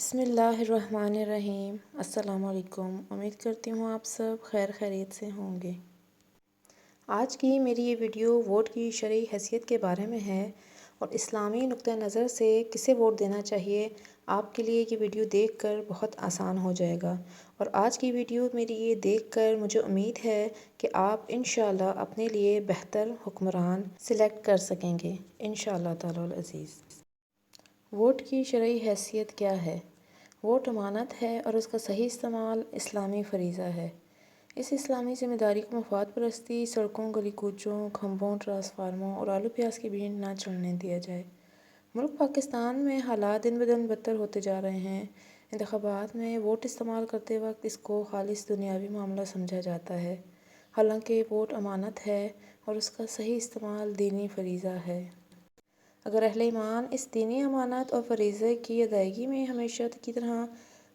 بسم اللہ الرحمن الرحیم۔ السلام علیکم۔ امید کرتی ہوں آپ سب خیر خیریت سے ہوں گے۔ آج کی میری یہ ویڈیو ووٹ کی شرعی حیثیت کے بارے میں ہے اور اسلامی نقطہ نظر سے کسے ووٹ دینا چاہیے۔ آپ کے لیے یہ ویڈیو دیکھ کر بہت آسان ہو جائے گا اور آج کی ویڈیو میری یہ دیکھ کر مجھے امید ہے کہ آپ انشاءاللہ اپنے لیے بہتر حکمران سلیکٹ کر سکیں گے انشاءاللہ تعالی العزیز۔ ووٹ کی شرعی حیثیت کیا ہے؟ ووٹ امانت ہے اور اس کا صحیح استعمال اسلامی فریضہ ہے۔ اس اسلامی ذمہ داری کو مفاد پرستی، سڑکوں، گلی کوچوں، کھمبوں، ٹرانسفارمروں اور آلو پیاز کی بھینٹ نہ چڑھنے دیا جائے۔ ملک پاکستان میں حالات دن بدن بدتر ہوتے جا رہے ہیں۔ انتخابات میں ووٹ استعمال کرتے وقت اس کو خالص دنیاوی معاملہ سمجھا جاتا ہے، حالانکہ ووٹ امانت ہے اور اس کا صحیح استعمال دینی فریضہ ہے۔ اگر اہل ایمان اس دینی امانت اور فریضے کی ادائیگی میں ہمیشہ کی طرح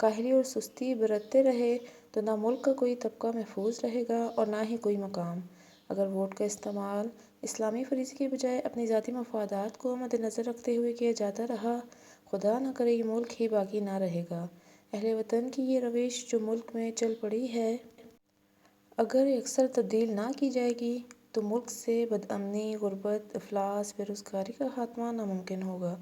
کاہلی اور سستی برتتے رہے تو نہ ملک کا کوئی طبقہ محفوظ رہے گا اور نہ ہی کوئی مقام۔ اگر ووٹ کا استعمال اسلامی فریضے کے بجائے اپنی ذاتی مفادات کو مد نظر رکھتے ہوئے کیا جاتا رہا، خدا نہ کرے یہ ملک ہی باقی نہ رہے گا۔ اہل وطن کی یہ روش جو ملک میں چل پڑی ہے، اگر یکسر تبدیل نہ کی جائے گی تو ملک سے بدامنی، غربت، افلاس، بے روزگاری کا خاتمہ ناممکن ہوگا۔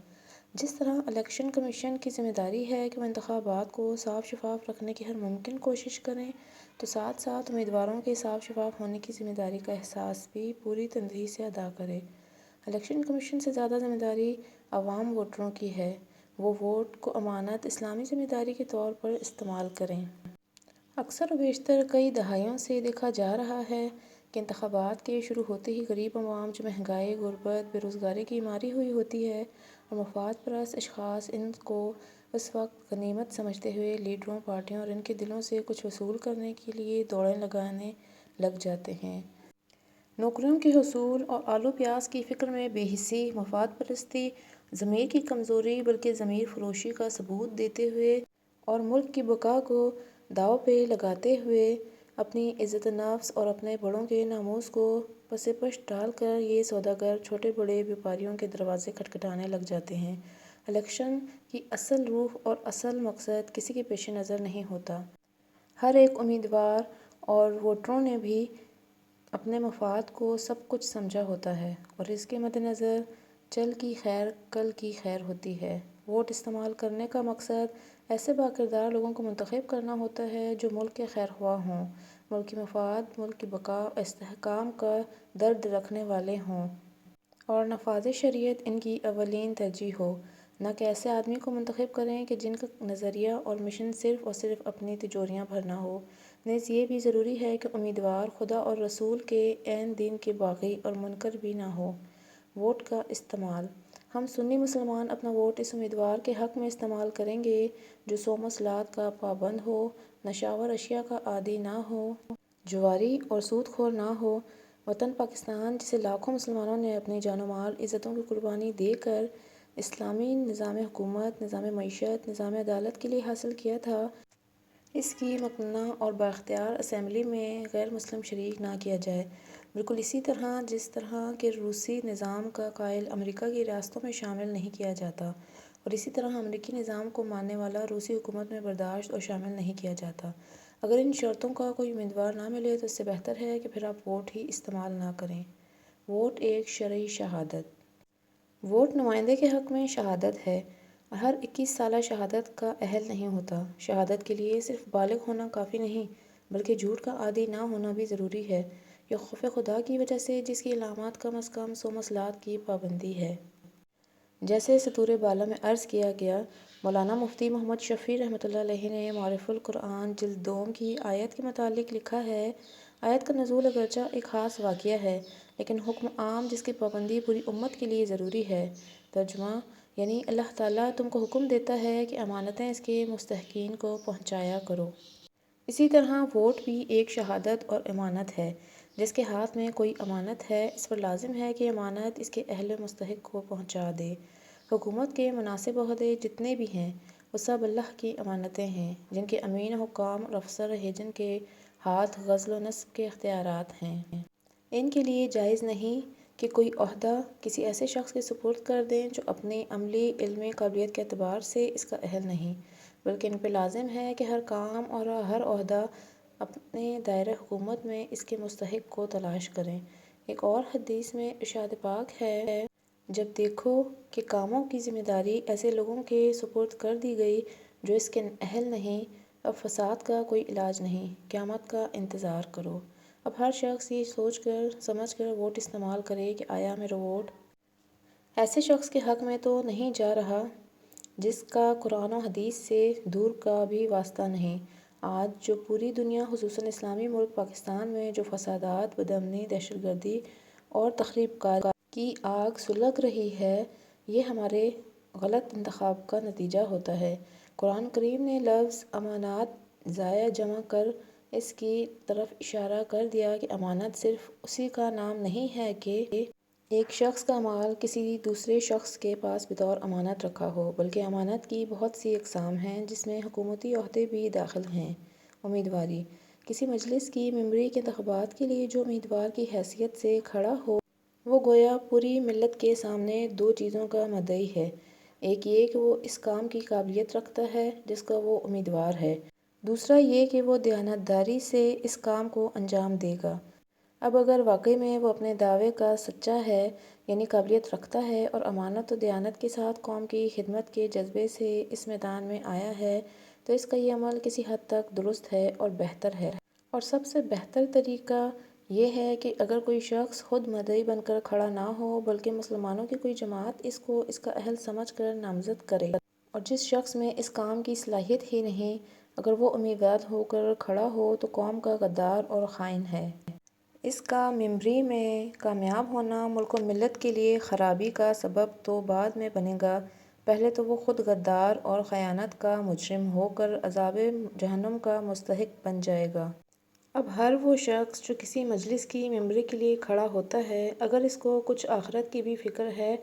جس طرح الیکشن کمیشن کی ذمہ داری ہے کہ وہ انتخابات کو صاف شفاف رکھنے کی ہر ممکن کوشش کریں، تو ساتھ ساتھ امیدواروں کے صاف شفاف ہونے کی ذمہ داری کا احساس بھی پوری تندہی سے ادا کرے۔ الیکشن کمیشن سے زیادہ ذمہ داری عوام ووٹروں کی ہے۔ وہ ووٹ کو امانت اسلامی ذمہ داری کے طور پر استعمال کریں۔ اکثر و بیشتر کئی دہائیوں سے دیکھا جا رہا ہے کہ انتخابات کے شروع ہوتے ہی غریب عوام جو مہنگائی، غربت، بے روزگاری کی ماری ہوئی ہوتی ہے اور مفاد پرست اشخاص ان کو اس وقت غنیمت سمجھتے ہوئے لیڈروں، پارٹیوں اور ان کے دلوں سے کچھ وصول کرنے کے لیے دوڑیں لگانے لگ جاتے ہیں۔ نوکریوں کے حصول اور آلو پیاز کی فکر میں بے حسی، مفاد پرستی، ضمیر کی کمزوری بلکہ ضمیر فروشی کا ثبوت دیتے ہوئے اور ملک کی بقا کو داؤ پہ لگاتے ہوئے اپنی عزت نفس اور اپنے بڑوں کے ناموس کو پس پشت ڈال کر یہ سوداگر چھوٹے بڑے بیپاریوں کے دروازے کھٹکھٹانے لگ جاتے ہیں۔ الیکشن کی اصل روح اور اصل مقصد کسی کے پیش نظر نہیں ہوتا۔ ہر ایک امیدوار اور ووٹروں نے بھی اپنے مفاد کو سب کچھ سمجھا ہوتا ہے اور اس کے مد نظر چل کی خیر کل کی خیر ہوتی ہے۔ ووٹ استعمال کرنے کا مقصد ایسے باکردار لوگوں کو منتخب کرنا ہوتا ہے جو ملک کے خیر خواہ ہوں، ملک کی مفاد، ملک کی بقا اور استحکام کا درد رکھنے والے ہوں اور نفاذ شریعت ان کی اولین ترجیح ہو۔ نہ کہ ایسے آدمی کو منتخب کریں کہ جن کا نظریہ اور مشن صرف اور صرف اپنی تجوریاں بھرنا ہو۔ نیز یہ بھی ضروری ہے کہ امیدوار خدا اور رسول کے عین دین کے باغی اور منکر بھی نہ ہو۔ ووٹ کا استعمال۔ ہم سنی مسلمان اپنا ووٹ اس امیدوار کے حق میں استعمال کریں گے جو صوم و صلات کا پابند ہو، نشاور اشیاء کا عادی نہ ہو، جواری اور سود خور نہ ہو۔ وطن پاکستان جسے لاکھوں مسلمانوں نے اپنی جان و مال، عزتوں کی قربانی دے کر اسلامی نظام حکومت، نظام معیشت، نظام عدالت کے لیے حاصل کیا تھا، اس کی ممنوع اور بااختیار اسمبلی میں غیر مسلم شریک نہ کیا جائے۔ بالکل اسی طرح جس طرح کہ روسی نظام کا قائل امریکہ کی ریاستوں میں شامل نہیں کیا جاتا اور اسی طرح امریکی نظام کو ماننے والا روسی حکومت میں برداشت اور شامل نہیں کیا جاتا۔ اگر ان شرطوں کا کوئی امیدوار نہ ملے تو اس سے بہتر ہے کہ پھر آپ ووٹ ہی استعمال نہ کریں۔ ووٹ ایک شرعی شہادت۔ ووٹ نمائندے کے حق میں شہادت ہے۔ ہر 21 سالہ شہادت کا اہل نہیں ہوتا۔ شہادت کے لیے صرف بالغ ہونا کافی نہیں بلکہ جھوٹ کا عادی نہ ہونا بھی ضروری ہے یا خوف خدا کی وجہ سے جس کی علامات کم از کم صوم و صلات کی پابندی ہے۔ جیسے سطور بالا میں عرض کیا گیا، مولانا مفتی محمد شفیع رحمۃ اللہ علیہ نے معارف القرآن جلد دوم کی آیت کے متعلق لکھا ہے، آیت کا نزول اگرچہ ایک خاص واقعہ ہے لیکن حکم عام جس کی پابندی پوری امت کے لیے ضروری ہے۔ ترجمہ یعنی اللہ تعالیٰ تم کو حکم دیتا ہے کہ امانتیں اس کے مستحقین کو پہنچایا کرو۔ اسی طرح ووٹ بھی ایک شہادت اور امانت ہے۔ جس کے ہاتھ میں کوئی امانت ہے اس پر لازم ہے کہ امانت اس کے اہل مستحق کو پہنچا دے۔ حکومت کے مناصب عہدے جتنے بھی ہیں وہ سب اللہ کی امانتیں ہیں جن کے امین حکام اور افسر ہیں جن کے ہاتھ غزل و نصب کے اختیارات ہیں۔ ان کے لیے جائز نہیں کہ کوئی عہدہ کسی ایسے شخص کے سپرد کر دیں جو اپنی عملی علمی قابلیت کے اعتبار سے اس کا اہل نہیں، بلکہ ان پہ لازم ہے کہ ہر کام اور ہر عہدہ اپنے دائرۂ حکومت میں اس کے مستحق کو تلاش کریں۔ ایک اور حدیث میں ارشاد پاک ہے، جب دیکھو کہ کاموں کی ذمہ داری ایسے لوگوں کے سپرد کر دی گئی جو اس کے اہل نہیں، اب فساد کا کوئی علاج نہیں، قیامت کا انتظار کرو۔ اب ہر شخص یہ سوچ کر سمجھ کر ووٹ استعمال کرے کہ آیا میرا ووٹ ایسے شخص کے حق میں تو نہیں جا رہا جس کا قرآن و حدیث سے دور کا بھی واسطہ نہیں۔ آج جو پوری دنیا خصوصاً اسلامی ملک پاکستان میں جو فسادات، بدامنی، دہشت گردی اور تخریب کاری کی آگ سلگ رہی ہے، یہ ہمارے غلط انتخاب کا نتیجہ ہوتا ہے۔ قرآن کریم نے لفظ امانات ضائع جمع کر اس کی طرف اشارہ کر دیا کہ امانت صرف اسی کا نام نہیں ہے کہ ایک شخص کا مال کسی دوسرے شخص کے پاس بطور امانت رکھا ہو، بلکہ امانت کی بہت سی اقسام ہیں جس میں حکومتی عہدے بھی داخل ہیں۔ امیدواری: کسی مجلس کی ممبری کے انتخابات کے لیے جو امیدوار کی حیثیت سے کھڑا ہو وہ گویا پوری ملت کے سامنے دو چیزوں کا مدعی ہے، ایک یہ کہ وہ اس کام کی قابلیت رکھتا ہے جس کا وہ امیدوار ہے، دوسرا یہ کہ وہ دیانتداری سے اس کام کو انجام دے گا۔ اب اگر واقعی میں وہ اپنے دعوے کا سچا ہے، یعنی قابلیت رکھتا ہے اور امانت و دیانت کے ساتھ قوم کی خدمت کے جذبے سے اس میدان میں آیا ہے، تو اس کا یہ عمل کسی حد تک درست ہے اور بہتر ہے۔ اور سب سے بہتر طریقہ یہ ہے کہ اگر کوئی شخص خود مدعی بن کر کھڑا نہ ہو بلکہ مسلمانوں کی کوئی جماعت اس کو اس کا اہل سمجھ کر نامزد کرے، اور جس شخص میں اس کام کی صلاحیت ہی نہیں، اگر وہ امیدوار ہو کر کھڑا ہو تو قوم کا غدار اور خائن ہے۔ اس کا ممبری میں کامیاب ہونا ملک و ملت کے لیے خرابی کا سبب تو بعد میں بنے گا، پہلے تو وہ خود غدار اور خیانت کا مجرم ہو کر عذاب جہنم کا مستحق بن جائے گا۔ اب ہر وہ شخص جو کسی مجلس کی ممبری کے لیے کھڑا ہوتا ہے، اگر اس کو کچھ آخرت کی بھی فکر ہے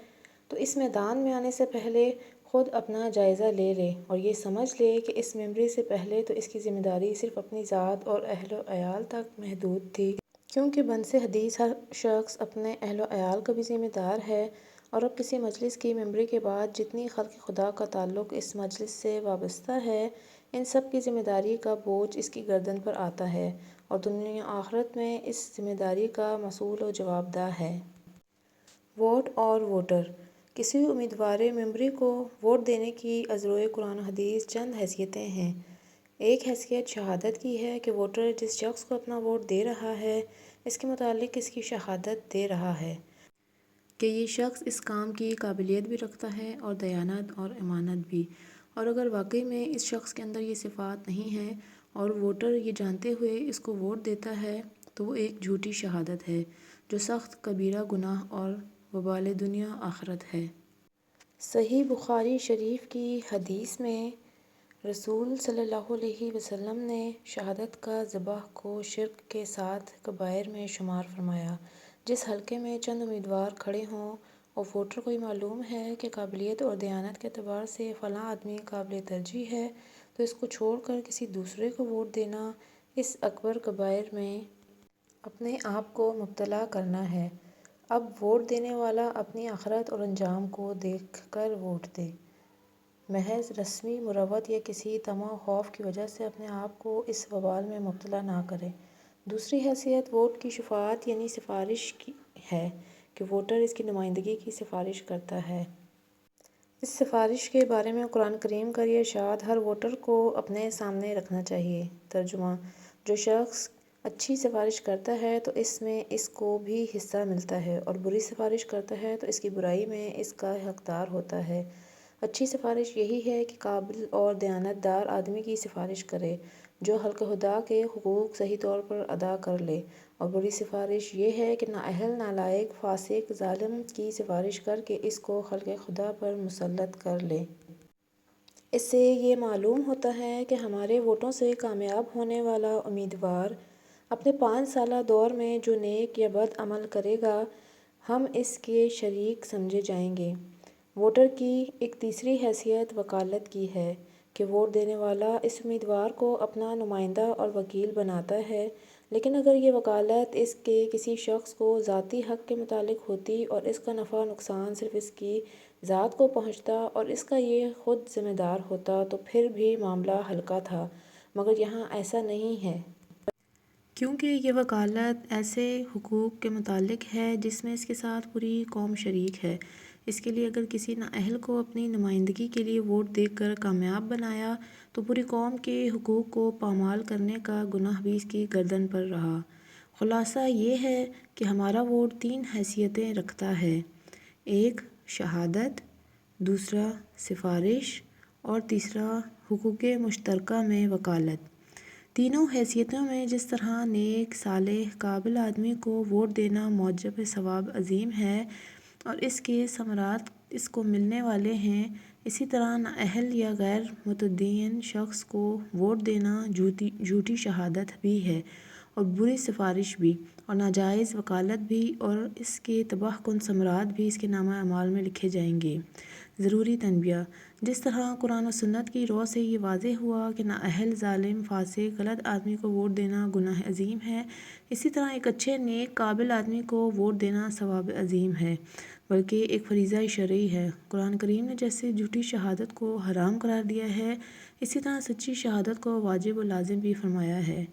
تو اس میدان میں آنے سے پہلے خود اپنا جائزہ لے لے اور یہ سمجھ لے کہ اس ممبری سے پہلے تو اس کی ذمہ داری صرف اپنی ذات اور اہل و عیال تک محدود تھی، کیونکہ بنص حدیث ہر شخص اپنے اہل و عیال کا بھی ذمہ دار ہے، اور اب کسی مجلس کی ممبری کے بعد جتنی خلق خدا کا تعلق اس مجلس سے وابستہ ہے، ان سب کی ذمہ داری کا بوجھ اس کی گردن پر آتا ہے اور دنیا و آخرت میں اس ذمہ داری کا مسئول و جوابدہ ہے۔ ووٹ اور ووٹر: کسی امیدوار ممبری کو ووٹ دینے کی ازروئے قرآن و حدیث چند حیثیتیں ہیں۔ ایک حیثیت شہادت کی ہے کہ ووٹر جس شخص کو اپنا ووٹ دے رہا ہے اس کے متعلق اس کی شہادت دے رہا ہے کہ یہ شخص اس کام کی قابلیت بھی رکھتا ہے اور دیانت اور امانت بھی، اور اگر واقعی میں اس شخص کے اندر یہ صفات نہیں ہیں اور ووٹر یہ جانتے ہوئے اس کو ووٹ دیتا ہے تو وہ ایک جھوٹی شہادت ہے جو سخت کبیرہ گناہ اور وبال دنیا آخرت ہے۔ صحیح بخاری شریف کی حدیث میں رسول صلی اللہ علیہ وسلم نے شہادت کا ذبح کو شرک کے 7 کبائر میں شمار فرمایا۔ جس حلقے میں چند امیدوار کھڑے ہوں اور ووٹر کو یہ معلوم ہے کہ قابلیت اور دیانت کے اعتبار سے فلاں آدمی قابل ترجیح ہے، تو اس کو چھوڑ کر کسی دوسرے کو ووٹ دینا اس اکبر کبائر میں اپنے آپ کو مبتلا کرنا ہے۔ اب ووٹ دینے والا اپنی آخرت اور انجام کو دیکھ کر ووٹ دے، محض رسمی مروت یا کسی طمع و خوف کی وجہ سے اپنے آپ کو اس وبال میں مبتلا نہ کرے۔ دوسری حیثیت ووٹ کی شفاعت یعنی سفارش کی ہے کہ ووٹر اس کی نمائندگی کی سفارش کرتا ہے۔ اس سفارش کے بارے میں قرآن کریم کا یہ ارشاد ہر ووٹر کو اپنے سامنے رکھنا چاہیے۔ ترجمہ: جو شخص اچھی سفارش کرتا ہے تو اس میں اس کو بھی حصہ ملتا ہے، اور بری سفارش کرتا ہے تو اس کی برائی میں اس کا حقدار ہوتا ہے۔ اچھی سفارش یہی ہے کہ قابل اور دیانت دار آدمی کی سفارش کرے جو خلق خدا کے حقوق صحیح طور پر ادا کر لے، اور بری سفارش یہ ہے کہ نااہل، نالائق، فاسق، ظالم کی سفارش کر کے اس کو خلق خدا پر مسلط کر لے۔ اس سے یہ معلوم ہوتا ہے کہ ہمارے ووٹوں سے کامیاب ہونے والا امیدوار اپنے 5 سالہ دور میں جو نیک یا بد عمل کرے گا، ہم اس کے شریک سمجھے جائیں گے۔ ووٹر کی ایک تیسری حیثیت وکالت کی ہے کہ ووٹ دینے والا اس امیدوار کو اپنا نمائندہ اور وکیل بناتا ہے، لیکن اگر یہ وکالت اس کے کسی شخص کو ذاتی حق کے متعلق ہوتی اور اس کا نفع نقصان صرف اس کی ذات کو پہنچتا اور اس کا یہ خود ذمہ دار ہوتا تو پھر بھی معاملہ ہلکا تھا، مگر یہاں ایسا نہیں ہے۔ کیونکہ یہ وکالت ایسے حقوق کے متعلق ہے جس میں اس کے ساتھ پوری قوم شریک ہے۔ اس کے لیے اگر کسی نااہل کو اپنی نمائندگی کے لیے ووٹ دے کر کامیاب بنایا تو پوری قوم کے حقوق کو پامال کرنے کا گناہ بھی اس کی گردن پر رہا۔ خلاصہ یہ ہے کہ ہمارا ووٹ 3 حیثیتیں رکھتا ہے: ایک شہادت، دوسرا سفارش اور تیسرا حقوق مشترکہ میں وکالت۔ تینوں حیثیتوں میں جس طرح نیک، صالح، قابل آدمی کو ووٹ دینا موجب ثواب عظیم ہے اور اس کے ثمرات اس کو ملنے والے ہیں، اسی طرح نااہل یا غیر متدین شخص کو ووٹ دینا جھوٹی شہادت بھی ہے اور بری سفارش بھی اور ناجائز وکالت بھی، اور اس کے تباہ کن ثمرات بھی اس کے نامہ اعمال میں لکھے جائیں گے۔ ضروری تنبیہ: جس طرح قرآن و سنت کی رو سے یہ واضح ہوا کہ نااہل، ظالم، فاسق، غلط آدمی کو ووٹ دینا گناہ عظیم ہے، اسی طرح ایک اچھے، نیک، قابل آدمی کو ووٹ دینا ثواب عظیم ہے، بلکہ ایک فریضہ شرعی ہے۔ قرآن کریم نے جیسے جھوٹی شہادت کو حرام قرار دیا ہے، اسی طرح سچی شہادت کو واجب و لازم بھی فرمایا ہے۔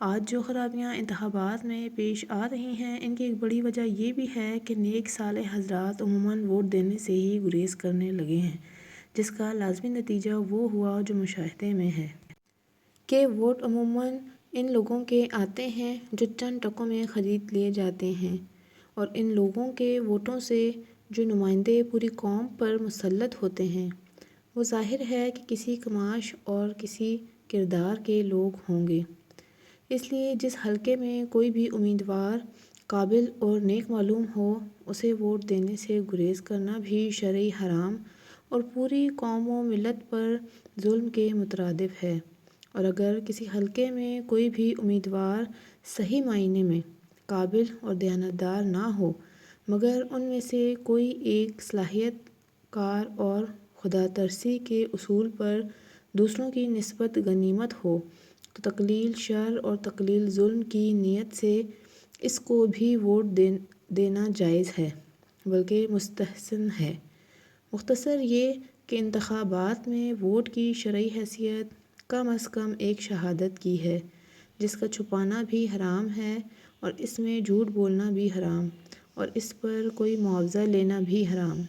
آج جو خرابیاں انتخابات میں پیش آ رہی ہیں، ان کی ایک بڑی وجہ یہ بھی ہے کہ نیک صالح حضرات عموماً ووٹ دینے سے ہی گریز کرنے لگے ہیں، جس کا لازمی نتیجہ وہ ہوا جو مشاہدے میں ہے کہ ووٹ عموماً ان لوگوں کے آتے ہیں جو چند ٹکوں میں خرید لیے جاتے ہیں، اور ان لوگوں کے ووٹوں سے جو نمائندے پوری قوم پر مسلط ہوتے ہیں وہ ظاہر ہے کہ کسی کماش اور کسی کردار کے لوگ ہوں گے۔ اس لیے جس حلقے میں کوئی بھی امیدوار قابل اور نیک معلوم ہو، اسے ووٹ دینے سے گریز کرنا بھی شرعی حرام اور پوری قوم و ملت پر ظلم کے مترادف ہے۔ اور اگر کسی حلقے میں کوئی بھی امیدوار صحیح معنی میں قابل اور دیانتدار نہ ہو، مگر ان میں سے کوئی ایک صلاحیت کار اور خدا ترسی کے اصول پر دوسروں کی نسبت غنیمت ہو، تو تقلیل شر اور تقلیل ظلم کی نیت سے اس کو بھی ووٹ دینا جائز ہے، بلکہ مستحسن ہے۔ مختصر یہ کہ انتخابات میں ووٹ کی شرعی حیثیت کم از کم ایک شہادت کی ہے، جس کا چھپانا بھی حرام ہے اور اس میں جھوٹ بولنا بھی حرام اور اس پر کوئی معاوضہ لینا بھی حرام۔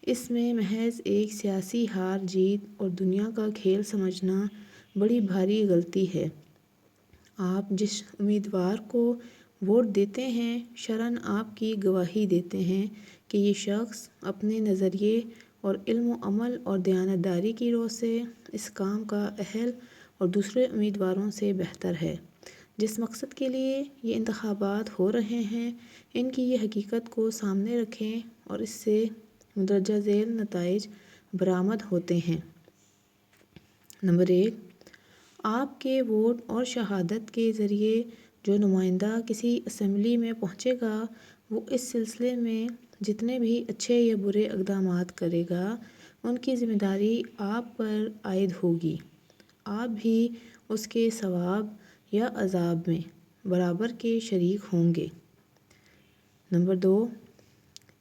اس میں محض ایک سیاسی ہار جیت اور دنیا کا کھیل سمجھنا بڑی بھاری غلطی ہے۔ آپ جس امیدوار کو ووٹ دیتے ہیں، شرعاً آپ کی گواہی دیتے ہیں کہ یہ شخص اپنے نظریے اور علم و عمل اور دیانتداری کی رو سے اس کام کا اہل اور دوسرے امیدواروں سے بہتر ہے۔ جس مقصد کے لیے یہ انتخابات ہو رہے ہیں، ان کی یہ حقیقت کو سامنے رکھیں اور اس سے مندرجہ ذیل نتائج برآمد ہوتے ہیں۔ نمبر 1، آپ کے ووٹ اور شہادت کے ذریعے جو نمائندہ کسی اسمبلی میں پہنچے گا، وہ اس سلسلے میں جتنے بھی اچھے یا برے اقدامات کرے گا، ان کی ذمہ داری آپ پر عائد ہوگی۔ آپ بھی اس کے ثواب یا عذاب میں برابر کے شریک ہوں گے۔ نمبر 2،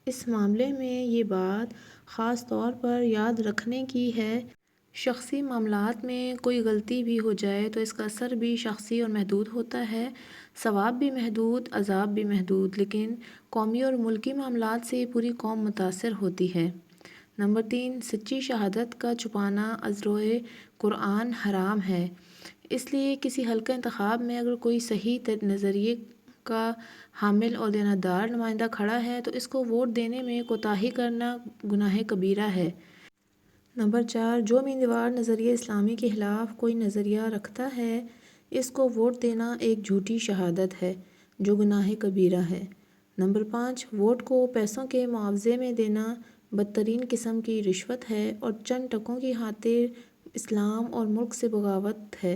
اس معاملے میں یہ بات خاص طور پر یاد رکھنے کی ہے، شخصی معاملات میں کوئی غلطی بھی ہو جائے تو اس کا اثر بھی شخصی اور محدود ہوتا ہے، ثواب بھی محدود، عذاب بھی محدود، لیکن قومی اور ملکی معاملات سے پوری قوم متاثر ہوتی ہے۔ نمبر 3، سچی شہادت کا چھپانا از روئے قرآن حرام ہے۔ اس لیے کسی حلقہ انتخاب میں اگر کوئی صحیح نظریے کا حامل اور دیانتدار نمائندہ کھڑا ہے تو اس کو ووٹ دینے میں کوتاہی کرنا گناہ کبیرہ ہے۔ نمبر 4، جو امیدوار نظریہ اسلامی کے خلاف کوئی نظریہ رکھتا ہے، اس کو ووٹ دینا ایک جھوٹی شہادت ہے جو گناہ کبیرہ ہے۔ نمبر 5، ووٹ کو پیسوں کے معاوضے میں دینا بدترین قسم کی رشوت ہے اور چند ٹکوں کی خاطر اسلام اور ملک سے بغاوت ہے۔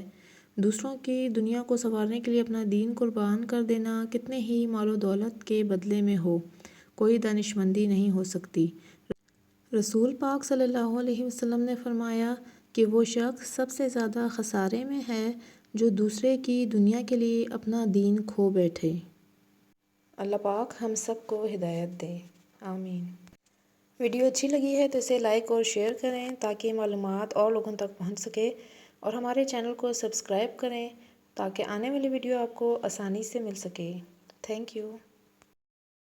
دوسروں کی دنیا کو سنوارنے کے لیے اپنا دین قربان کر دینا کتنے ہی مال و دولت کے بدلے میں ہو، کوئی دانشمندی نہیں ہو سکتی۔ رسول پاک صلی اللہ علیہ وسلم نے فرمایا کہ وہ شخص سب سے زیادہ خسارے میں ہے جو دوسرے کی دنیا کے لیے اپنا دین کھو بیٹھے۔ اللہ پاک ہم سب کو ہدایت دے، آمین۔ ویڈیو اچھی لگی ہے تو اسے لائک اور شیئر کریں تاکہ معلومات اور لوگوں تک پہنچ سکے، اور ہمارے چینل کو سبسکرائب کریں تاکہ آنے والی ویڈیو آپ کو آسانی سے مل سکے۔ Thank you.